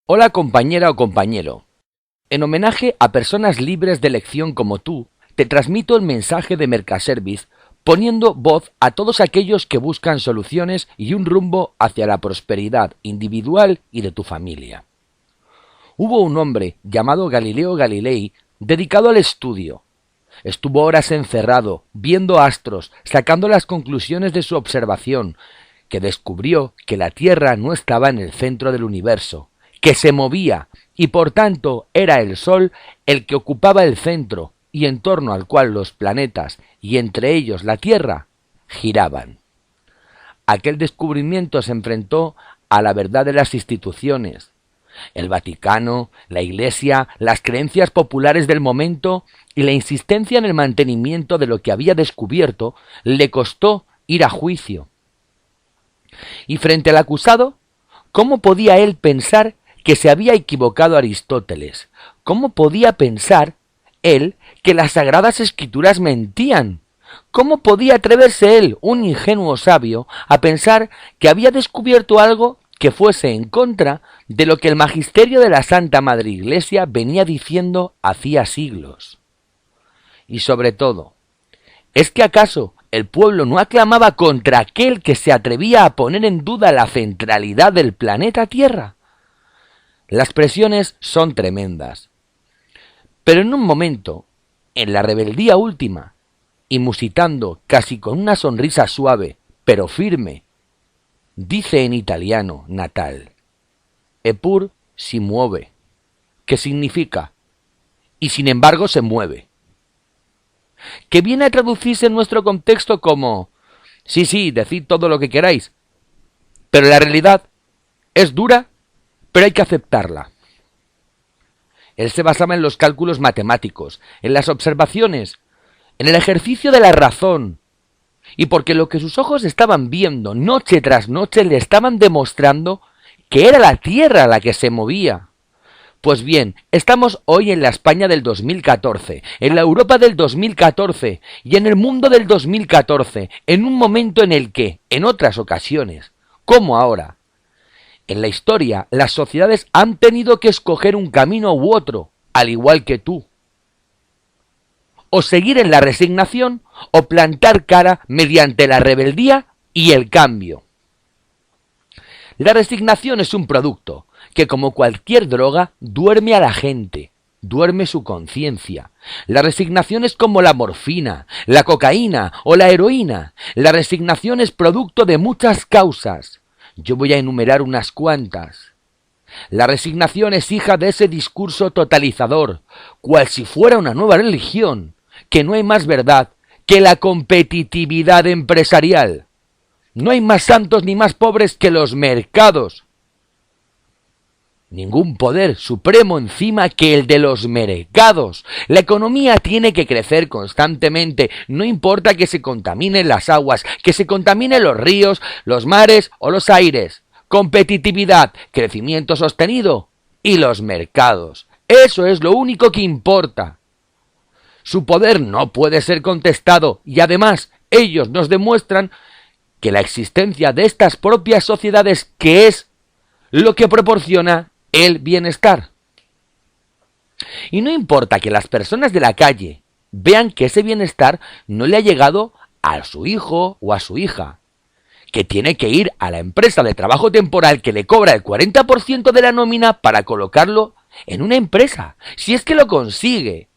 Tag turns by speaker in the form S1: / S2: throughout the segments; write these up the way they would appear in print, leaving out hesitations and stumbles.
S1: Hola compañera o compañero. En homenaje a personas libres de elección como tú, te transmito el mensaje de Mercaservice poniendo voz a todos aquellos que buscan soluciones y un rumbo hacia la prosperidad individual y de tu familia. Hubo un hombre llamado Galileo Galilei dedicado al estudio. Estuvo horas encerrado, viendo astros, sacando las conclusiones de su observación, que descubrió que la Tierra no estaba en el centro del universo, que se movía, y por tanto era el Sol el que ocupaba el centro, y en torno al cual los planetas, y entre ellos la Tierra, giraban. Aquel descubrimiento se enfrentó a la verdad de las instituciones. El Vaticano, la Iglesia, las creencias populares del momento y la insistencia en el mantenimiento de lo que había descubierto le costó ir a juicio. Y frente al acusado, ¿cómo podía él pensar que se había equivocado Aristóteles? ¿Cómo podía pensar él que las Sagradas Escrituras mentían? ¿Cómo podía atreverse él, un ingenuo sabio, a pensar que había descubierto algo que fuese en contra de lo que el magisterio de la Santa Madre Iglesia venía diciendo hacía siglos? Y sobre todo, ¿es que acaso el pueblo no aclamaba contra aquel que se atrevía a poner en duda la centralidad del planeta Tierra? Las presiones son tremendas. Pero en un momento, en la rebeldía última, y musitando casi con una sonrisa suave, pero firme, dice en italiano natal, eppur si muove, que significa, y sin embargo se mueve, que viene a traducirse en nuestro contexto como, sí, decid todo lo que queráis, pero la realidad es dura, pero hay que aceptarla. Él se basaba en los cálculos matemáticos, en las observaciones, en el ejercicio de la razón, y porque lo que sus ojos estaban viendo noche tras noche le estaban demostrando que era la Tierra la que se movía. Pues bien, estamos hoy en la España del 2014, en la Europa del 2014 y en el mundo del 2014, en un momento en el que, en otras ocasiones, como ahora, en la historia las sociedades han tenido que escoger un camino u otro, al igual que tú. O seguir en la resignación o plantar cara mediante la rebeldía y el cambio. La resignación es un producto que, como cualquier droga, duerme a la gente, duerme su conciencia. La resignación es como la morfina, la cocaína o la heroína. La resignación es producto de muchas causas. Yo voy a enumerar unas cuantas. La resignación es hija de ese discurso totalizador, cual si fuera una nueva religión, que no hay más verdad que la competitividad empresarial. No hay más santos ni más pobres que los mercados. Ningún poder supremo encima que el de los mercados. La economía tiene que crecer constantemente, no importa que se contaminen las aguas, que se contaminen los ríos, los mares o los aires. Competitividad, crecimiento sostenido y los mercados. Eso es lo único que importa. Su poder no puede ser contestado y además ellos nos demuestran que la existencia de estas propias sociedades, que es lo que proporciona el bienestar. Y no importa que las personas de la calle vean que ese bienestar no le ha llegado a su hijo o a su hija, que tiene que ir a la empresa de trabajo temporal que le cobra el 40% de la nómina para colocarlo en una empresa, si es que lo consigue.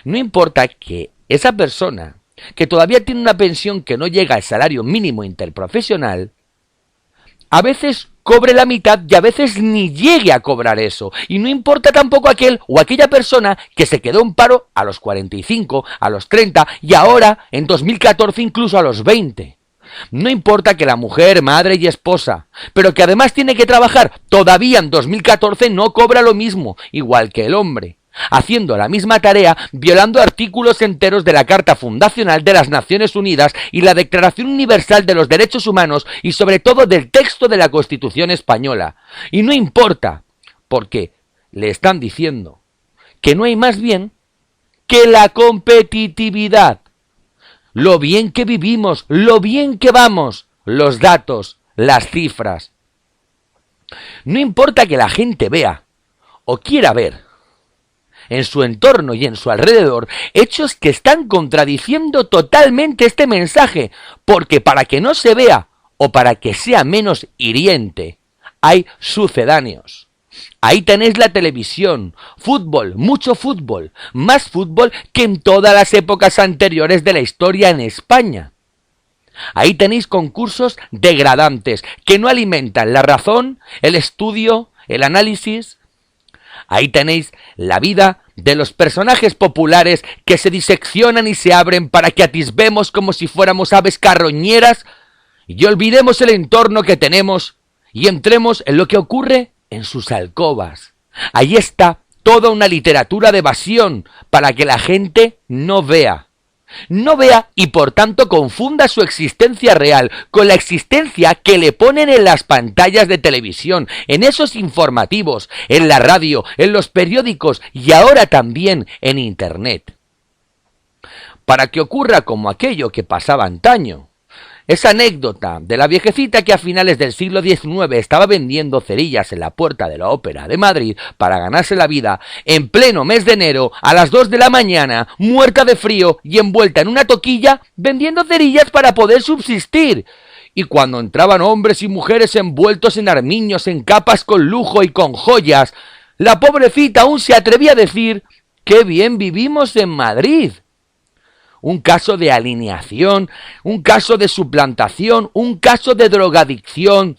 S1: No importa que esa persona, que todavía tiene una pensión que no llega al salario mínimo interprofesional, a veces cobre la mitad y a veces ni llegue a cobrar eso. Y no importa tampoco aquel o aquella persona que se quedó en paro a los 45, a los 30 y ahora, en 2014, incluso a los 20. No importa que la mujer, madre y esposa, pero que además tiene que trabajar, todavía en 2014 no cobra lo mismo, igual que el hombre, haciendo la misma tarea, violando artículos enteros de la Carta Fundacional de las Naciones Unidas y la Declaración Universal de los Derechos Humanos y sobre todo del texto de la Constitución Española. Y no importa, porque le están diciendo que no hay más bien que la competitividad. Lo bien que vivimos, lo bien que vamos, los datos, las cifras. No importa que la gente vea o quiera ver en su entorno y en su alrededor hechos que están contradiciendo totalmente este mensaje, porque para que no se vea o para que sea menos hiriente, hay sucedáneos. Ahí tenéis la televisión, fútbol, mucho fútbol, más fútbol que en todas las épocas anteriores de la historia en España. Ahí tenéis concursos degradantes que no alimentan la razón, el estudio, el análisis. Ahí tenéis la vida de los personajes populares que se diseccionan y se abren para que atisbemos como si fuéramos aves carroñeras y olvidemos el entorno que tenemos y entremos en lo que ocurre en sus alcobas. Ahí está toda una literatura de evasión para que la gente no vea y por tanto confunda su existencia real con la existencia que le ponen en las pantallas de televisión, en esos informativos, en la radio, en los periódicos y ahora también en Internet. Para que ocurra como aquello que pasaba antaño. Esa anécdota de la viejecita que a finales del siglo XIX estaba vendiendo cerillas en la puerta de la Ópera de Madrid para ganarse la vida en pleno mes de enero a las 2 de la mañana, muerta de frío y envuelta en una toquilla, vendiendo cerillas para poder subsistir. Y cuando entraban hombres y mujeres envueltos en armiños, en capas con lujo y con joyas, la pobrecita aún se atrevía a decir: ¡qué bien vivimos en Madrid! Un caso de alineación, un caso de suplantación, un caso de drogadicción,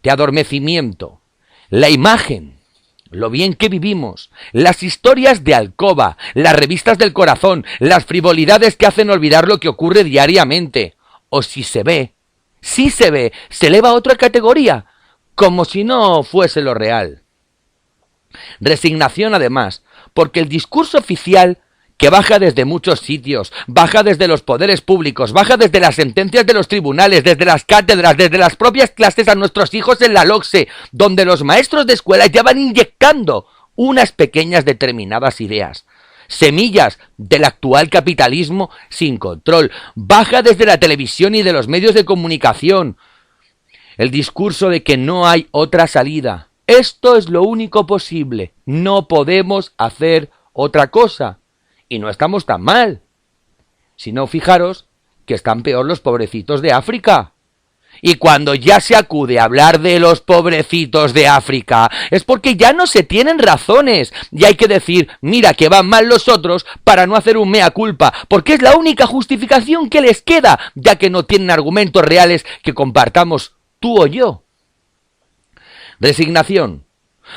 S1: de adormecimiento. La imagen, lo bien que vivimos, las historias de alcoba, las revistas del corazón, las frivolidades que hacen olvidar lo que ocurre diariamente. O si se ve, se eleva a otra categoría, como si no fuese lo real. Resignación además, porque el discurso oficial que baja desde muchos sitios, baja desde los poderes públicos, baja desde las sentencias de los tribunales, desde las cátedras, desde las propias clases a nuestros hijos en la LOCSE, donde los maestros de escuela ya van inyectando unas pequeñas determinadas ideas, semillas del actual capitalismo sin control, baja desde la televisión y de los medios de comunicación, el discurso de que no hay otra salida. Esto es lo único posible, no podemos hacer otra cosa. Y no estamos tan mal. Si no, fijaros que están peor los pobrecitos de África. Y cuando ya se acude a hablar de los pobrecitos de África, es porque ya no se tienen razones. Y hay que decir, mira que van mal los otros para no hacer un mea culpa, porque es la única justificación que les queda, ya que no tienen argumentos reales que compartamos tú o yo. Resignación.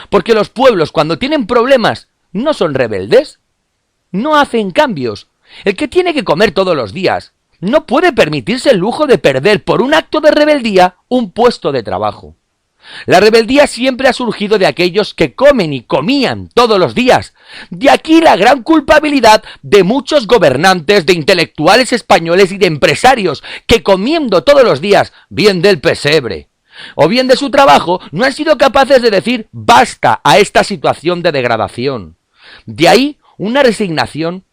S1: Porque los pueblos, cuando tienen problemas, no son rebeldes. No hacen cambios. El que tiene que comer todos los días no puede permitirse el lujo de perder por un acto de rebeldía un puesto de trabajo. La rebeldía siempre ha surgido de aquellos que comen y comían todos los días. De aquí la gran culpabilidad de muchos gobernantes, de intelectuales españoles y de empresarios que comiendo todos los días, bien del pesebre o bien de su trabajo, no han sido capaces de decir basta a esta situación de degradación. De ahí una resignación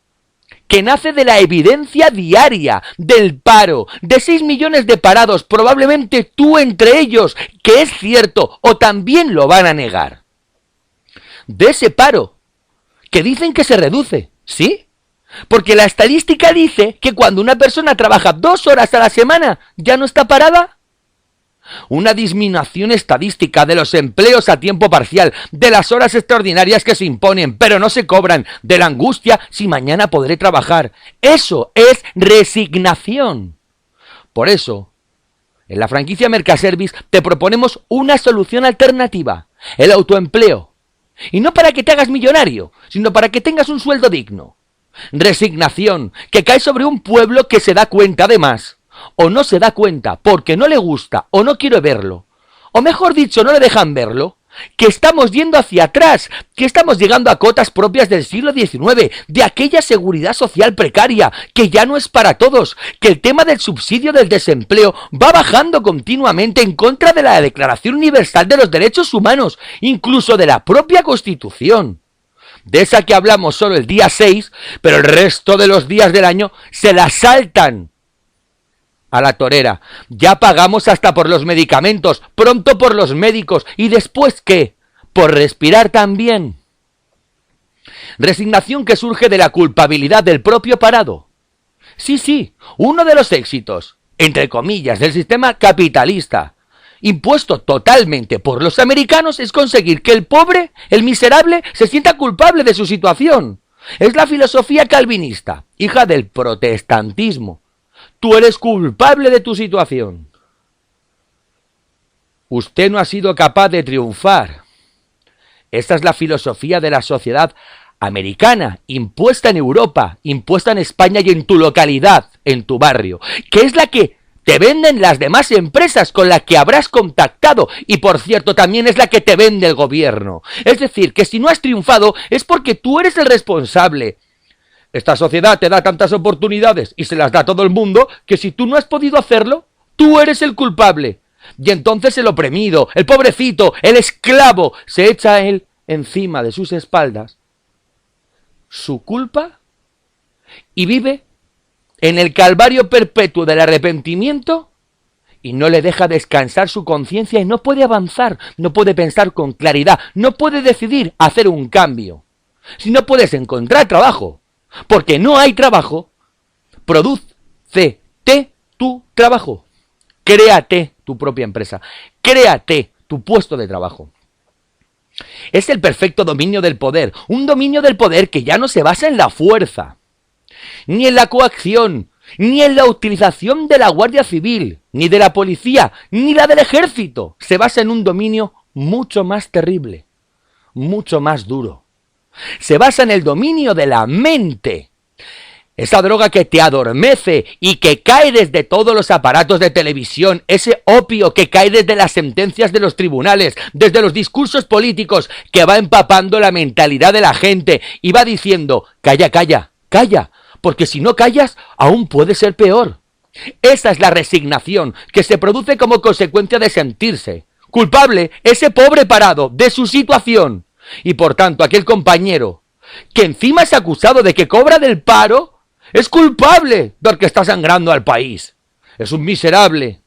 S1: que nace de la evidencia diaria, del paro, de 6 millones de parados, probablemente tú entre ellos, que es cierto, o también lo van a negar. De ese paro, que dicen que se reduce, ¿sí? Porque la estadística dice que cuando una persona trabaja 2 horas a la semana, ¿ya no está parada? Una disminución estadística de los empleos a tiempo parcial, de las horas extraordinarias que se imponen, pero no se cobran, de la angustia si mañana podré trabajar. Eso es resignación. Por eso, en la franquicia Mercaservice te proponemos una solución alternativa, el autoempleo. Y no para que te hagas millonario, sino para que tengas un sueldo digno. Resignación, que cae sobre un pueblo que se da cuenta además, o no se da cuenta porque no le gusta o no quiere verlo, o mejor dicho, no le dejan verlo, que estamos yendo hacia atrás, que estamos llegando a cotas propias del siglo XIX, de aquella seguridad social precaria, que ya no es para todos, que el tema del subsidio del desempleo va bajando continuamente en contra de la Declaración Universal de los Derechos Humanos, incluso de la propia Constitución. De esa que hablamos solo el día 6, pero el resto de los días del año se la saltan. a la torera. Ya pagamos hasta por los medicamentos, pronto por los médicos. ¿Y después qué? ¿Por respirar también? Resignación que surge de la culpabilidad del propio parado. Sí, uno de los éxitos, entre comillas, del sistema capitalista, impuesto totalmente por los americanos, es conseguir que el pobre, el miserable, se sienta culpable de su situación. Es la filosofía calvinista, hija del protestantismo. Tú eres culpable de tu situación. Usted no ha sido capaz de triunfar. Esta es la filosofía de la sociedad americana, impuesta en Europa, impuesta en España y en tu localidad, en tu barrio, que es la que te venden las demás empresas con las que habrás contactado y, por cierto, también es la que te vende el gobierno. Es decir, que si no has triunfado es porque tú eres el responsable. Esta sociedad te da tantas oportunidades y se las da a todo el mundo que si tú no has podido hacerlo, tú eres el culpable. Y entonces el oprimido, el pobrecito, el esclavo, se echa a él encima de sus espaldas su culpa y vive en el calvario perpetuo del arrepentimiento y no le deja descansar su conciencia y no puede avanzar, no puede pensar con claridad, no puede decidir hacer un cambio. Si no puedes encontrar trabajo, porque no hay trabajo, prodúcete tu trabajo. Créate tu propia empresa, créate tu puesto de trabajo. Es el perfecto dominio del poder, un dominio del poder que ya no se basa en la fuerza, ni en la coacción, ni en la utilización de la Guardia Civil, ni de la policía, ni la del ejército. Se basa en un dominio mucho más terrible, mucho más duro. Se basa en el dominio de la mente. Esa droga que te adormece y que cae desde todos los aparatos de televisión, ese opio que cae desde las sentencias de los tribunales, desde los discursos políticos, que va empapando la mentalidad de la gente y va diciendo, calla, calla, calla, porque si no callas, aún puede ser peor. Esa es la resignación que se produce como consecuencia de sentirse culpable ese pobre parado de su situación. Y por tanto, aquel compañero que encima es acusado de que cobra del paro, es culpable porque está sangrando al país. Es un miserable.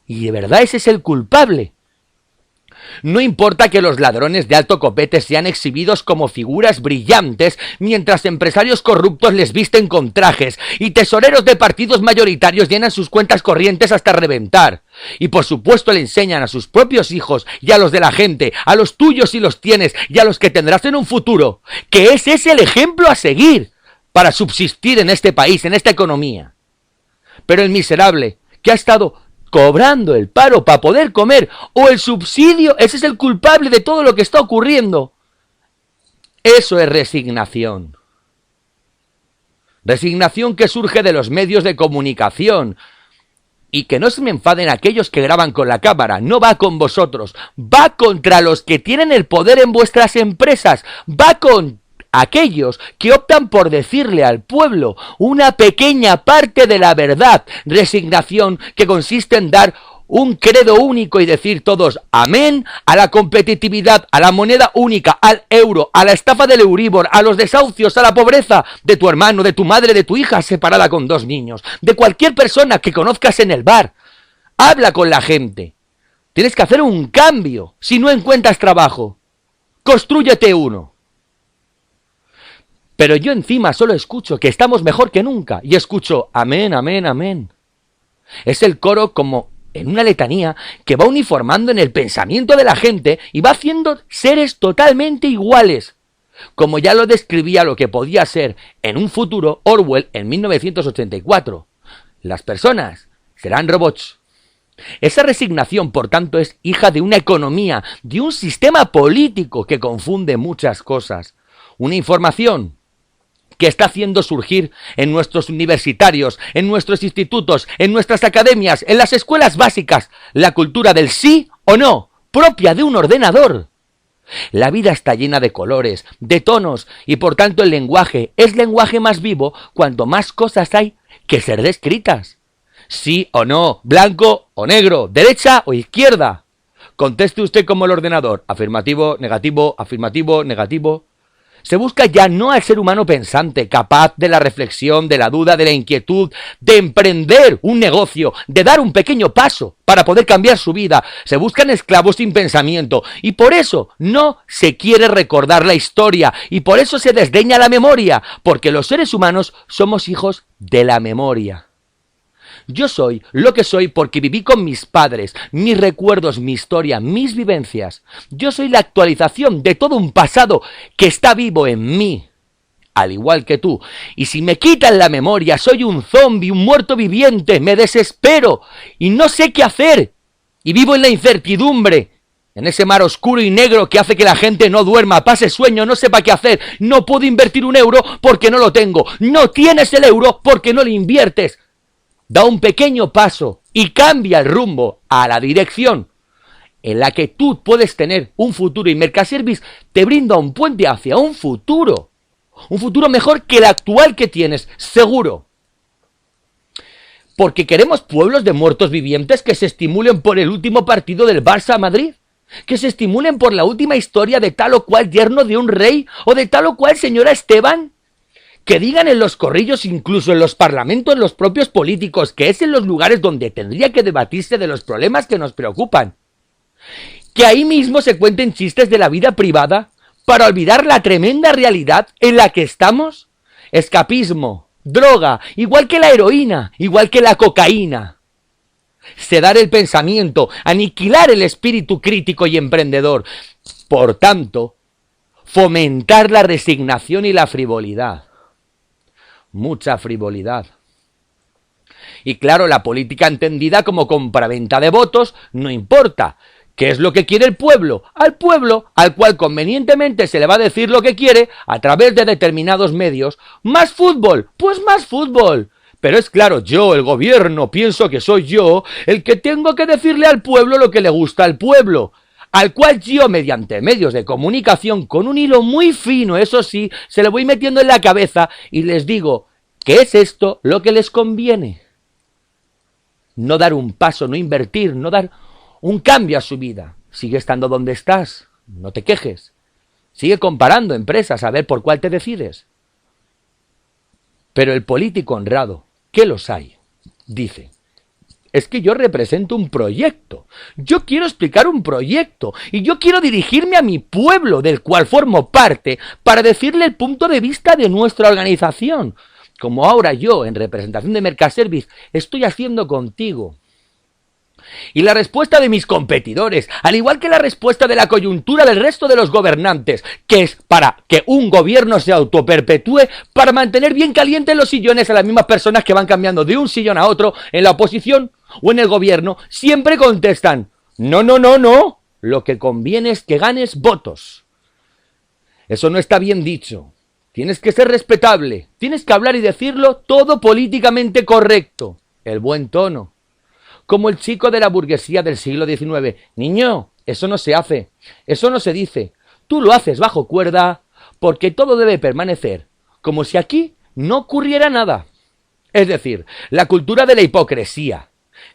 S1: Y de verdad ese es el culpable. No importa que los ladrones de alto copete sean exhibidos como figuras brillantes, mientras empresarios corruptos les visten con trajes y tesoreros de partidos mayoritarios llenan sus cuentas corrientes hasta reventar. Y por supuesto le enseñan a sus propios hijos y a los de la gente, a los tuyos si los tienes y a los que tendrás en un futuro, que ese es el ejemplo a seguir para subsistir en este país, en esta economía. Pero el miserable que ha estado cobrando el paro para poder comer o el subsidio, ese es el culpable de todo lo que está ocurriendo. Eso es resignación. Resignación que surge de los medios de comunicación. Y que no se me enfaden aquellos que graban con la cámara, no va con vosotros, va contra los que tienen el poder en vuestras empresas, va con aquellos que optan por decirle al pueblo una pequeña parte de la verdad. Resignación que consiste en dar un credo único y decir todos amén a la competitividad, a la moneda única, al euro, a la estafa del Euribor, a los desahucios, a la pobreza de tu hermano, de tu madre, de tu hija separada con 2 niños, de cualquier persona que conozcas en el bar. Habla con la gente. Tienes que hacer un cambio. Si no encuentras trabajo, constrúyete uno. Pero yo encima solo escucho que estamos mejor que nunca. Y escucho amén, amén, amén. Es el coro como en una letanía que va uniformando en el pensamiento de la gente y va haciendo seres totalmente iguales. Como ya lo describía lo que podía ser en un futuro Orwell en 1984. Las personas serán robots. Esa resignación, por tanto, es hija de una economía, de un sistema político que confunde muchas cosas. Una información que está haciendo surgir en nuestros universitarios, en nuestros institutos, en nuestras academias, en las escuelas básicas, la cultura del sí o no, propia de un ordenador. La vida está llena de colores, de tonos, y por tanto el lenguaje es lenguaje más vivo cuanto más cosas hay que ser descritas. Sí o no, blanco o negro, derecha o izquierda. Conteste usted como el ordenador, afirmativo, negativo, afirmativo, negativo. Se busca ya no al ser humano pensante, capaz de la reflexión, de la duda, de la inquietud, de emprender un negocio, de dar un pequeño paso para poder cambiar su vida. Se buscan esclavos sin pensamiento y por eso no se quiere recordar la historia y por eso se desdeña la memoria, porque los seres humanos somos hijos de la memoria. Yo soy lo que soy porque viví con mis padres, mis recuerdos, mi historia, mis vivencias. Yo soy la actualización de todo un pasado que está vivo en mí, al igual que tú. Y si me quitan la memoria, soy un zombi, un muerto viviente, me desespero y no sé qué hacer. Y vivo en la incertidumbre, en ese mar oscuro y negro que hace que la gente no duerma, pase sueño, no sepa qué hacer. No puedo invertir un euro porque no lo tengo. No tienes el euro porque no lo inviertes. Da un pequeño paso y cambia el rumbo a la dirección en la que tú puedes tener un futuro y Mercaservice te brinda un puente hacia un futuro mejor que el actual que tienes, seguro. Porque queremos pueblos de muertos vivientes que se estimulen por el último partido del Barça a Madrid, que se estimulen por la última historia de tal o cual yerno de un rey o de tal o cual señora Esteban. Que digan en los corrillos, incluso en los parlamentos, en los propios políticos, que es en los lugares donde tendría que debatirse de los problemas que nos preocupan. Que ahí mismo se cuenten chistes de la vida privada para olvidar la tremenda realidad en la que estamos. Escapismo, droga, igual que la heroína, igual que la cocaína. Sedar el pensamiento, aniquilar el espíritu crítico y emprendedor. Por tanto, fomentar la resignación y la frivolidad. Mucha frivolidad. Y claro, la política entendida como compraventa de votos no importa. ¿Qué es lo que quiere el pueblo? Al pueblo, al cual convenientemente se le va a decir lo que quiere a través de determinados medios. ¿Más fútbol? Pues más fútbol. Pero es claro, yo, el gobierno, pienso que soy yo el que tengo que decirle al pueblo lo que le gusta al pueblo. Al cual yo, mediante medios de comunicación, con un hilo muy fino, eso sí, se lo voy metiendo en la cabeza y les digo que es esto lo que les conviene. No dar un paso, no invertir, no dar un cambio a su vida. Sigue estando donde estás, no te quejes. Sigue comparando empresas a ver por cuál te decides. Pero el político honrado, que los hay, dice: es que yo represento un proyecto, yo quiero explicar un proyecto y yo quiero dirigirme a mi pueblo del cual formo parte para decirle el punto de vista de nuestra organización, como ahora yo, en representación de Mercaservice, estoy haciendo contigo. Y la respuesta de mis competidores, al igual que la respuesta de la coyuntura del resto de los gobernantes, que es para que un gobierno se autoperpetúe, para mantener bien calientes los sillones a las mismas personas que van cambiando de un sillón a otro en la oposición o en el gobierno, siempre contestan: no, no, no, no, lo que conviene es que ganes votos. Eso no está bien dicho. Tienes que ser respetable, tienes que hablar y decirlo todo políticamente correcto, el buen tono. Como el chico de la burguesía del siglo XIX. Niño, eso no se hace, eso no se dice. Tú lo haces bajo cuerda porque todo debe permanecer como si aquí no ocurriera nada. Es decir, la cultura de la hipocresía.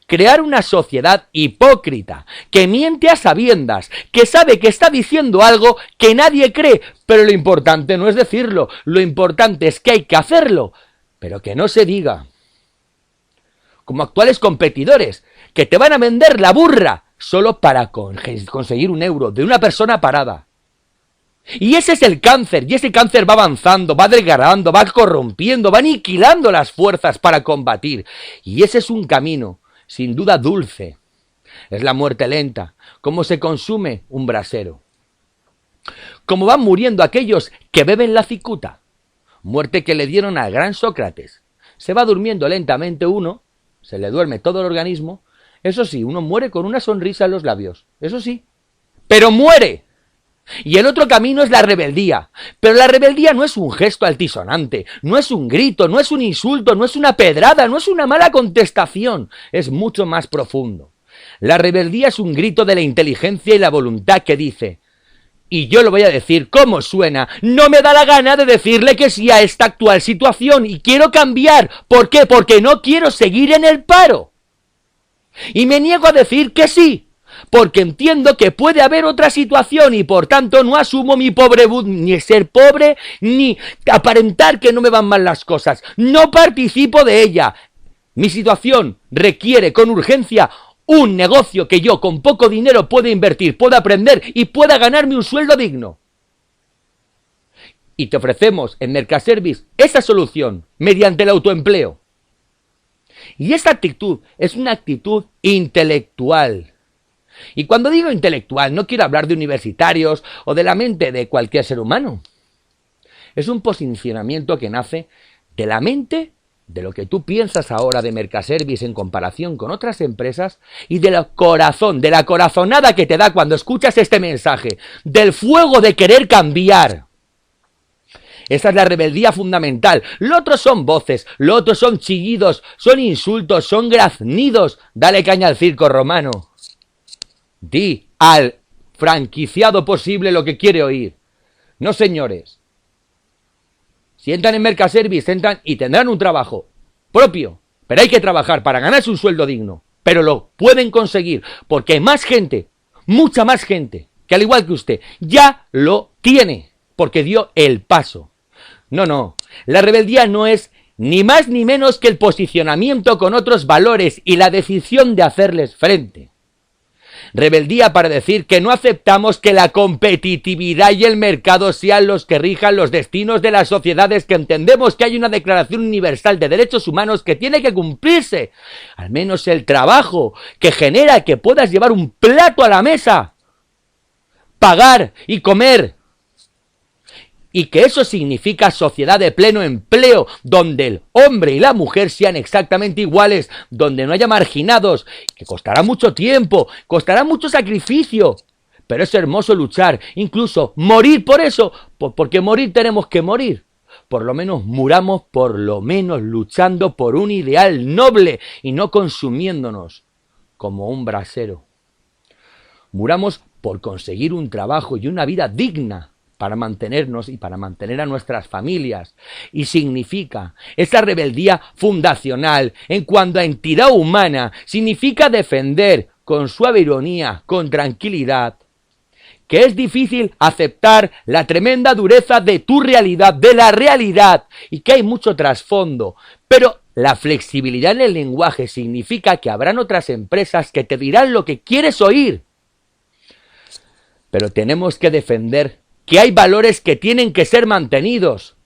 S1: Crear una sociedad hipócrita, que miente a sabiendas, que sabe que está diciendo algo que nadie cree, pero lo importante no es decirlo, lo importante es que hay que hacerlo, pero que no se diga. Como actuales competidores, que te van a vender la burra solo para conseguir un euro de una persona parada. Y ese es el cáncer, y ese cáncer va avanzando, va degradando, va corrompiendo, va aniquilando las fuerzas para combatir. Y ese es un camino, sin duda dulce. Es la muerte lenta, como se consume un brasero. Como van muriendo aquellos que beben la cicuta, muerte que le dieron al gran Sócrates. Se va durmiendo lentamente uno, se le duerme todo el organismo. Eso sí, uno muere con una sonrisa en los labios, eso sí, pero muere. Y el otro camino es la rebeldía, pero la rebeldía no es un gesto altisonante, no es un grito, no es un insulto, no es una pedrada, no es una mala contestación, es mucho más profundo. La rebeldía es un grito de la inteligencia y la voluntad que dice: y yo lo voy a decir como suena, no me da la gana de decirle que sí a esta actual situación y quiero cambiar. ¿Por qué? Porque no quiero seguir en el paro. Y me niego a decir que sí, porque entiendo que puede haber otra situación y por tanto no asumo mi ni ser pobre, ni aparentar que no me van mal las cosas. No participo de ella. Mi situación requiere con urgencia un negocio que yo con poco dinero pueda invertir, pueda aprender y pueda ganarme un sueldo digno. Y te ofrecemos en Mercaservice esa solución mediante el autoempleo. Y esa actitud es una actitud intelectual. Y cuando digo intelectual no quiero hablar de universitarios o de la mente de cualquier ser humano. Es un posicionamiento que nace de la mente, de lo que tú piensas ahora de Mercaservice en comparación con otras empresas y del corazón, de la corazonada que te da cuando escuchas este mensaje, del fuego de querer cambiar. Esa es la rebeldía fundamental. Lo otro son voces, lo otro son chillidos, son insultos, son graznidos. Dale caña al circo romano. Di al franquiciado posible lo que quiere oír. No, señores. Si entran en Mercaservice, entran y tendrán un trabajo propio. Pero hay que trabajar para ganarse un sueldo digno. Pero lo pueden conseguir porque hay más gente, mucha más gente, que al igual que usted, ya lo tiene. Porque dio el paso. No, la rebeldía no es ni más ni menos que el posicionamiento con otros valores y la decisión de hacerles frente. Rebeldía para decir que no aceptamos que la competitividad y el mercado sean los que rijan los destinos de las sociedades, que entendemos que hay una Declaración Universal de Derechos Humanos que tiene que cumplirse. Al menos el trabajo que genera que puedas llevar un plato a la mesa, pagar y comer. Y que eso significa sociedad de pleno empleo, donde el hombre y la mujer sean exactamente iguales, donde no haya marginados, que costará mucho tiempo, costará mucho sacrificio, pero es hermoso luchar, incluso morir por eso, porque morir tenemos que morir. Por lo menos muramos, por lo menos luchando por un ideal noble y no consumiéndonos como un brasero. Muramos por conseguir un trabajo y una vida digna, para mantenernos y para mantener a nuestras familias. Y significa, esa rebeldía fundacional en cuanto a entidad humana, significa defender con suave ironía, con tranquilidad, que es difícil aceptar la tremenda dureza de tu realidad, de la realidad, y que hay mucho trasfondo, pero la flexibilidad en el lenguaje significa que habrán otras empresas que te dirán lo que quieres oír. Pero tenemos que defender que hay valores que tienen que ser mantenidos.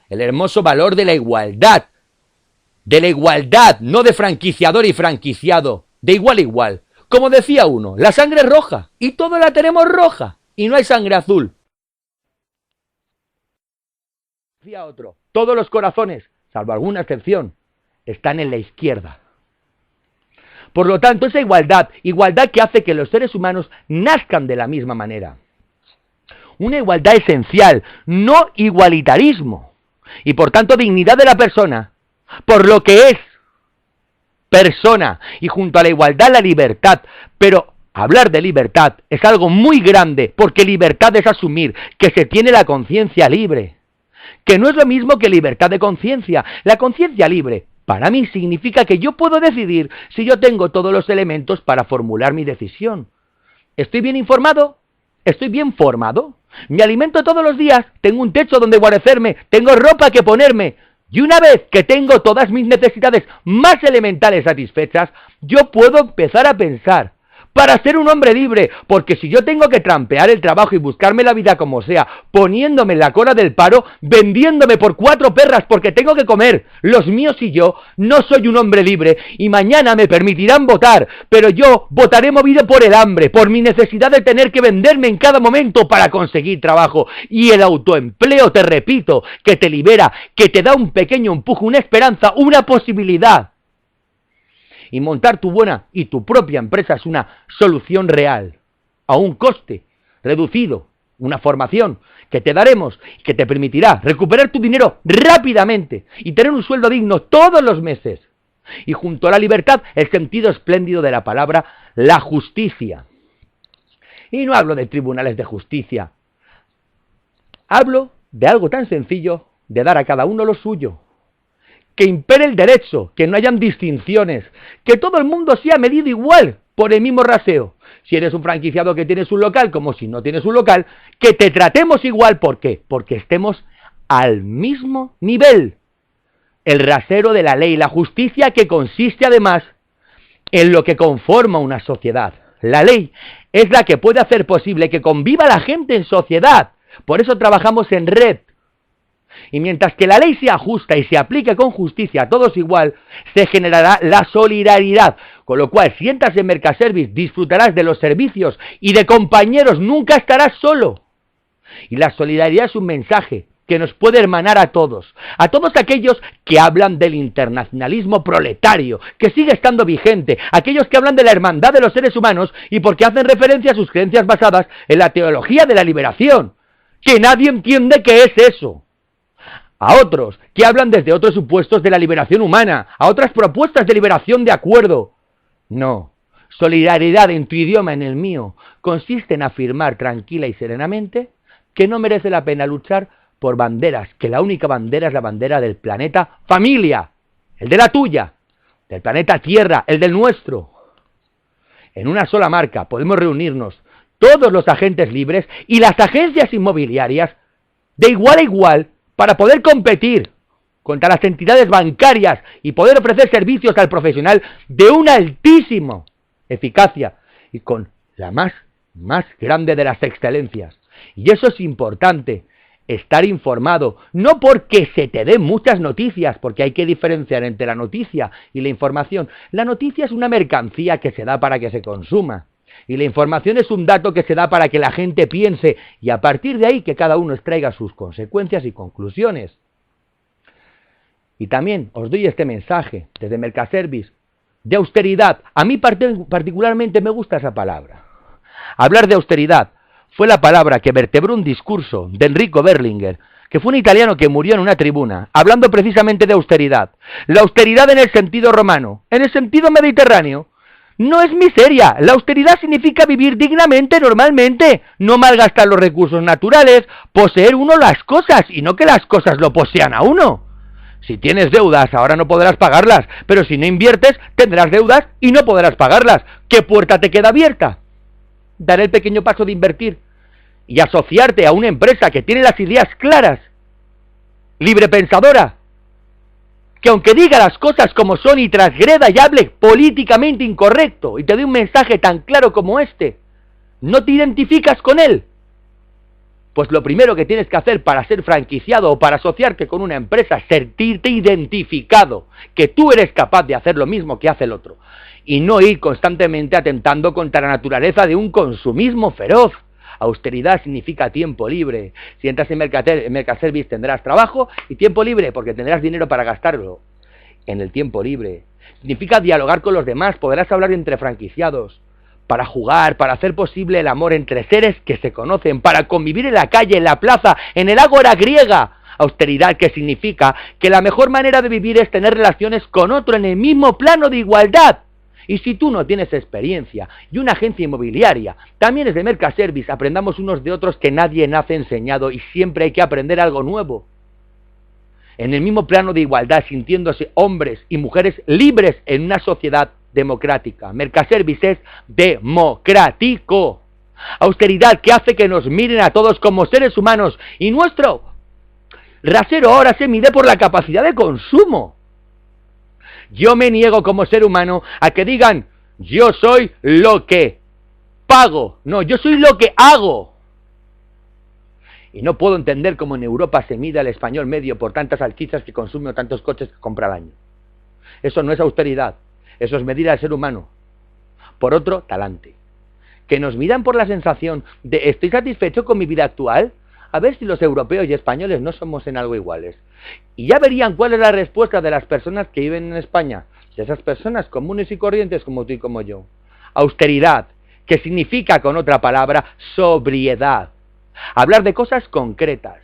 S1: El hermoso valor de la igualdad, no de franquiciador y franquiciado, de igual a igual. Como decía uno, la sangre es roja y todos la tenemos roja y no hay sangre azul. Decía otro, todos los corazones, salvo alguna excepción, están en la izquierda. Por lo tanto, esa igualdad que hace que los seres humanos nazcan de la misma manera. Una igualdad esencial, no igualitarismo. Y por tanto dignidad de la persona, por lo que es persona. Y junto a la igualdad la libertad. Pero hablar de libertad es algo muy grande, porque libertad es asumir que se tiene la conciencia libre. Que no es lo mismo que libertad de conciencia. La conciencia libre, para mí, significa que yo puedo decidir si yo tengo todos los elementos para formular mi decisión. ¿Estoy bien informado? ¿Estoy bien formado? Me alimento todos los días, tengo un techo donde guarecerme, tengo ropa que ponerme. Y una vez que tengo todas mis necesidades más elementales satisfechas, yo puedo empezar a pensar para ser un hombre libre, porque si yo tengo que trampear el trabajo y buscarme la vida como sea, poniéndome en la cola del paro, vendiéndome por 4 perras porque tengo que comer, los míos y yo, no soy un hombre libre, y mañana me permitirán votar, pero yo votaré movido por el hambre, por mi necesidad de tener que venderme en cada momento para conseguir trabajo, y el autoempleo, te repito, que te libera, que te da un pequeño empuje, una esperanza, una posibilidad. Y montar tu buena y tu propia empresa es una solución real, a un coste reducido, una formación que te daremos, que te permitirá recuperar tu dinero rápidamente y tener un sueldo digno todos los meses. Y junto a la libertad, el sentido espléndido de la palabra, la justicia. Y no hablo de tribunales de justicia, hablo de algo tan sencillo, de dar a cada uno lo suyo. Que impere el derecho, que no hayan distinciones, que todo el mundo sea medido igual, por el mismo raseo. Si eres un franquiciado que tienes un local, como si no tienes un local, que te tratemos igual. ¿Por qué? Porque estemos al mismo nivel. El rasero de la ley, la justicia que consiste además en lo que conforma una sociedad. La ley es la que puede hacer posible que conviva la gente en sociedad. Por eso trabajamos en red. Y mientras que la ley sea justa y se aplique con justicia a todos igual, se generará la solidaridad. Con lo cual, si entras en Mercaservice, disfrutarás de los servicios y de compañeros, nunca estarás solo. Y la solidaridad es un mensaje que nos puede hermanar a todos aquellos que hablan del internacionalismo proletario, que sigue estando vigente, aquellos que hablan de la hermandad de los seres humanos y porque hacen referencia a sus creencias basadas en la teología de la liberación, que nadie entiende qué es eso. A otros que hablan desde otros supuestos de la liberación humana, a otras propuestas de liberación de acuerdo. No, solidaridad en tu idioma, en el mío, consiste en afirmar tranquila y serenamente que no merece la pena luchar por banderas, que la única bandera es la bandera del planeta familia, el de la tuya, del planeta Tierra, el del nuestro. En una sola marca podemos reunirnos todos los agentes libres y las agencias inmobiliarias de igual a igual para poder competir contra las entidades bancarias y poder ofrecer servicios al profesional de una altísima eficacia y con la más grande de las excelencias. Y eso es importante, estar informado, no porque se te den muchas noticias, porque hay que diferenciar entre la noticia y la información. La noticia es una mercancía que se da para que se consuma, y la información es un dato que se da para que la gente piense, y a partir de ahí que cada uno extraiga sus consecuencias y conclusiones. Y también os doy este mensaje desde Mercaservice, de austeridad. A mí particularmente me gusta esa palabra. Hablar de austeridad fue la palabra que vertebró un discurso de Enrico Berlinguer, que fue un italiano que murió en una tribuna, hablando precisamente de austeridad. La austeridad en el sentido romano, en el sentido mediterráneo, no es miseria. La austeridad significa vivir dignamente, normalmente, no malgastar los recursos naturales, poseer uno las cosas, y no que las cosas lo posean a uno. Si tienes deudas, ahora no podrás pagarlas, pero si no inviertes, tendrás deudas y no podrás pagarlas. ¿Qué puerta te queda abierta? Dar el pequeño paso de invertir y asociarte a una empresa que tiene las ideas claras, librepensadora, que aunque diga las cosas como son y transgreda y hable políticamente incorrecto y te dé un mensaje tan claro como este, ¿no te identificas con él? Pues lo primero que tienes que hacer para ser franquiciado o para asociarte con una empresa es sentirte identificado, que tú eres capaz de hacer lo mismo que hace el otro, y no ir constantemente atentando contra la naturaleza de un consumismo feroz. Austeridad significa tiempo libre. Si entras en Mercaservice tendrás trabajo y tiempo libre porque tendrás dinero para gastarlo en el tiempo libre. Significa dialogar con los demás, podrás hablar entre franquiciados, para jugar, para hacer posible el amor entre seres que se conocen, para convivir en la calle, en la plaza, en el ágora griega. Austeridad, que significa que la mejor manera de vivir es tener relaciones con otro en el mismo plano de igualdad. Y si tú no tienes experiencia y una agencia inmobiliaria también es de Mercaservice, aprendamos unos de otros que nadie nace enseñado y siempre hay que aprender algo nuevo. En el mismo plano de igualdad, sintiéndose hombres y mujeres libres en una sociedad democrática. Mercaservice es democrático. Austeridad, que hace que nos miren a todos como seres humanos y nuestro rasero ahora se mide por la capacidad de consumo. Yo me niego como ser humano a que digan, yo soy lo que pago. No, yo soy lo que hago. Y no puedo entender cómo en Europa se mide al español medio por tantas salchichas que consume o tantos coches que compra al año. Eso no es austeridad, eso es medir al ser humano por otro talante. Que nos midan por la sensación de ¿estoy satisfecho con mi vida actual? A ver si los europeos y españoles no somos en algo iguales. Y ya verían cuál es la respuesta de las personas que viven en España, de esas personas comunes y corrientes como tú y como yo. Austeridad, que significa, con otra palabra, sobriedad. Hablar de cosas concretas,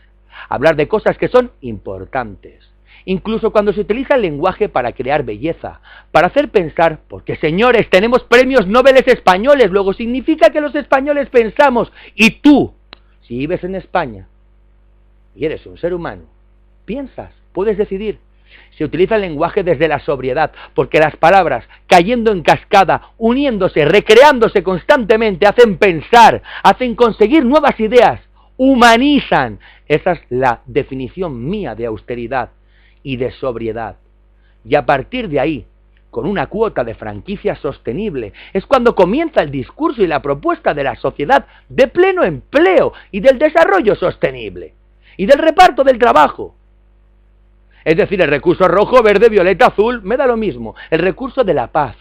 S1: hablar de cosas que son importantes. Incluso cuando se utiliza el lenguaje para crear belleza, para hacer pensar, porque señores, tenemos premios Nobel españoles, luego significa que los españoles pensamos, y tú, si vives en España y eres un ser humano, piensas, puedes decidir Se utiliza el lenguaje desde la sobriedad, porque las palabras, cayendo en cascada, uniéndose, recreándose constantemente, hacen pensar, hacen conseguir nuevas ideas, humanizan. Esa es la definición mía de austeridad y de sobriedad. Y a partir de ahí, con una cuota de franquicia sostenible, es cuando comienza el discurso y la propuesta de la sociedad de pleno empleo y del desarrollo sostenible y del reparto del trabajo. Es decir, el recurso rojo, verde, violeta, azul, me da lo mismo. El recurso de la paz.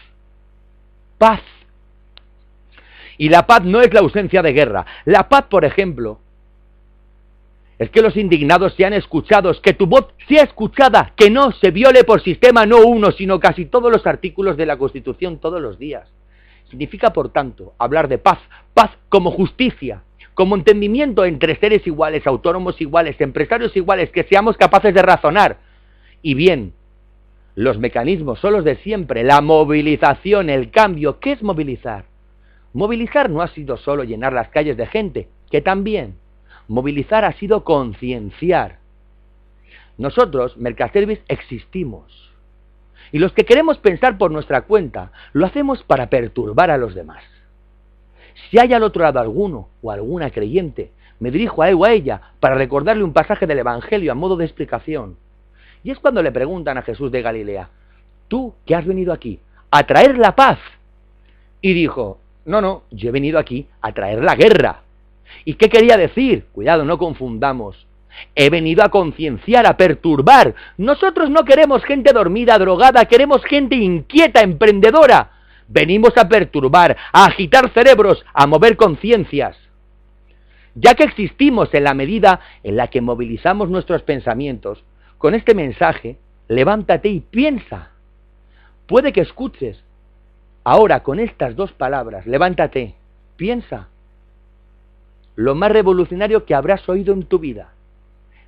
S1: Paz. Y la paz no es la ausencia de guerra. La paz, por ejemplo, es que los indignados sean escuchados, que tu voz sea escuchada, que no se viole por sistema no uno, sino casi todos los artículos de la Constitución todos los días. Significa, por tanto, hablar de paz. Paz como justicia, como entendimiento entre seres iguales, autónomos iguales, empresarios iguales, que seamos capaces de razonar. Y bien, los mecanismos son los de siempre, la movilización, el cambio. ¿Qué es movilizar? Movilizar no ha sido solo llenar las calles de gente, que también. Movilizar ha sido concienciar. Nosotros, Mercaservice, existimos. Y los que queremos pensar por nuestra cuenta, lo hacemos para perturbar a los demás. Si hay al otro lado alguno o alguna creyente, me dirijo a él o a ella para recordarle un pasaje del Evangelio a modo de explicación. Y es cuando le preguntan a Jesús de Galilea, ¿tú qué has venido aquí? ¿A traer la paz? Y dijo, no, yo he venido aquí a traer la guerra. ¿Y qué quería decir? Cuidado, no confundamos. He venido a concienciar, a perturbar. Nosotros no queremos gente dormida, drogada, queremos gente inquieta, emprendedora. Venimos a perturbar, a agitar cerebros, a mover conciencias. Ya que existimos en la medida en la que movilizamos nuestros pensamientos, con este mensaje, levántate y piensa. Puede que escuches. Ahora, con estas dos palabras, levántate, piensa. Lo más revolucionario que habrás oído en tu vida.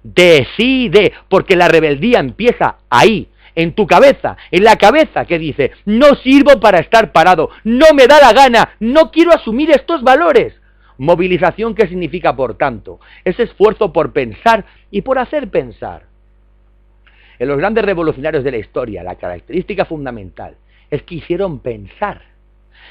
S1: Decide, porque la rebeldía empieza ahí, en tu cabeza, en la cabeza que dice, no sirvo para estar parado, no me da la gana, no quiero asumir estos valores. Movilización, ¿qué significa, por tanto? Es esfuerzo por pensar y por hacer pensar. En los grandes revolucionarios de la historia, la característica fundamental es que hicieron pensar.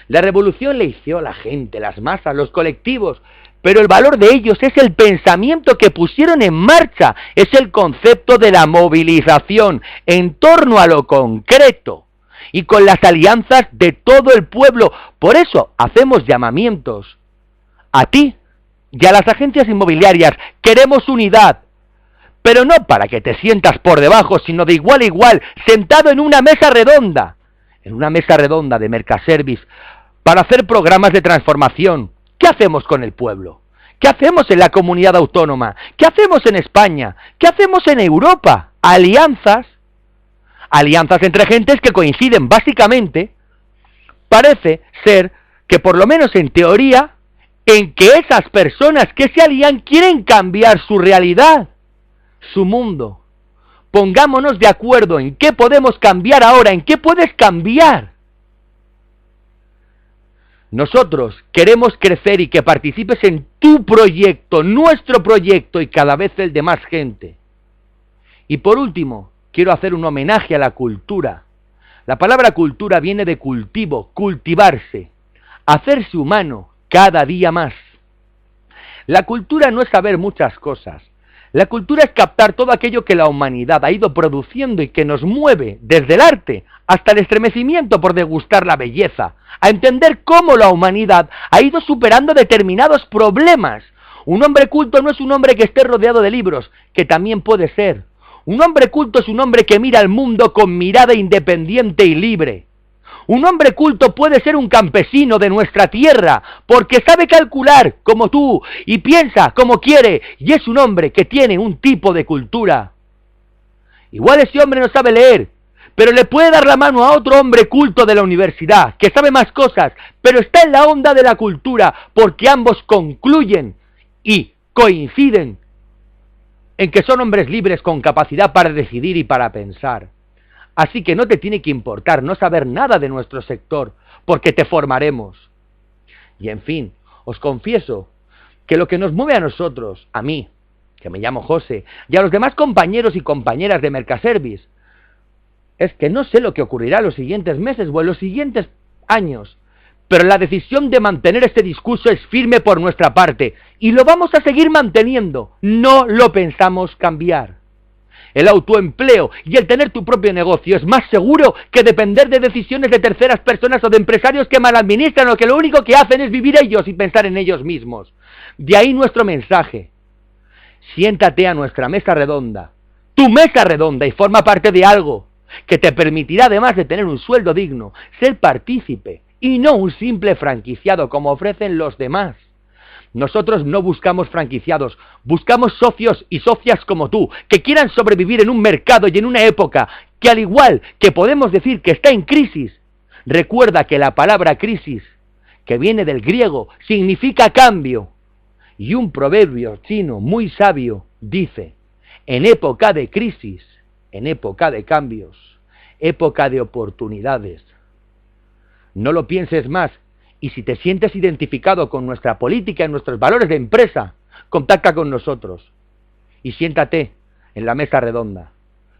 S1: La revolución la hizo la gente, las masas, los colectivos, pero el valor de ellos es el pensamiento que pusieron en marcha, es el concepto de la movilización en torno a lo concreto y con las alianzas de todo el pueblo. Por eso hacemos llamamientos a ti y a las agencias inmobiliarias. Queremos unidad, pero no para que te sientas por debajo, sino de igual a igual, sentado en una mesa redonda de Mercaservice, para hacer programas de transformación. ¿Qué hacemos con el pueblo? ¿Qué hacemos en la comunidad autónoma? ¿Qué hacemos en España? ¿Qué hacemos en Europa? Alianzas entre gentes que coinciden básicamente, parece ser que por lo menos en teoría, en que esas personas que se alían quieren cambiar su realidad, su mundo. Pongámonos de acuerdo en qué podemos cambiar ahora, en qué puedes cambiar. Nosotros queremos crecer y que participes en tu proyecto, nuestro proyecto y cada vez el de más gente. Y por último, quiero hacer un homenaje a la cultura. La palabra cultura viene de cultivo, cultivarse, hacerse humano cada día más. La cultura no es saber muchas cosas. La cultura es captar todo aquello que la humanidad ha ido produciendo y que nos mueve, desde el arte hasta el estremecimiento por degustar la belleza, a entender cómo la humanidad ha ido superando determinados problemas. Un hombre culto no es un hombre que esté rodeado de libros, que también puede ser. Un hombre culto es un hombre que mira al mundo con mirada independiente y libre. Un hombre culto puede ser un campesino de nuestra tierra, porque sabe calcular como tú y piensa como quiere, y es un hombre que tiene un tipo de cultura. Igual ese hombre no sabe leer, pero le puede dar la mano a otro hombre culto de la universidad, que sabe más cosas, pero está en la onda de la cultura, porque ambos concluyen y coinciden en que son hombres libres con capacidad para decidir y para pensar. Así que no te tiene que importar no saber nada de nuestro sector, porque te formaremos. Y en fin, os confieso que lo que nos mueve a nosotros, a mí, que me llamo José, y a los demás compañeros y compañeras de Mercaservice, es que no sé lo que ocurrirá en los siguientes meses o en los siguientes años, pero la decisión de mantener este discurso es firme por nuestra parte, y lo vamos a seguir manteniendo, no lo pensamos cambiar. El autoempleo y el tener tu propio negocio es más seguro que depender de decisiones de terceras personas o de empresarios que mal administran o que lo único que hacen es vivir ellos y pensar en ellos mismos. De ahí nuestro mensaje. Siéntate a nuestra mesa redonda, tu mesa redonda, y forma parte de algo que te permitirá, además de tener un sueldo digno, ser partícipe y no un simple franquiciado como ofrecen los demás. Nosotros no buscamos franquiciados, buscamos socios y socias como tú, que quieran sobrevivir en un mercado y en una época que, al igual que podemos decir que está en crisis, recuerda que la palabra crisis, que viene del griego, significa cambio. Y un proverbio chino muy sabio dice: en época de crisis, en época de cambios, época de oportunidades. No lo pienses más. Y si te sientes identificado con nuestra política y nuestros valores de empresa, contacta con nosotros y siéntate en la mesa redonda.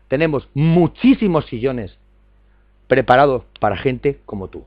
S1: Tenemos muchísimos sillones preparados para gente como tú.